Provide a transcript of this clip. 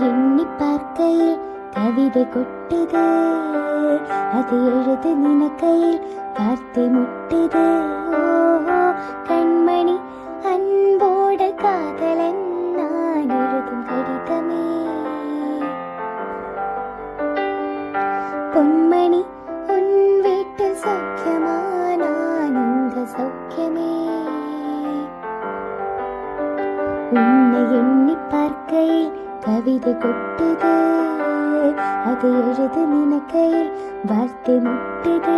எண்ணி பார்க்கையில் கவிதை கொட்டுது, அது எழுது நினைக்கையில் வார்த்தை முட்டுது. ஓஹோ கண்மணி அன்போட காதலன் நான் எழுதும் கடிதமே. பொன்மணி உன் வீட்டு சௌக்கியமா, நான் இந்த சௌக்கியமே. உன்னை எண்ணி பார்க்கையில் கவிதை கொட்டுது, அது எழுது நினைக்கையில் வார்த்தை முட்டுது.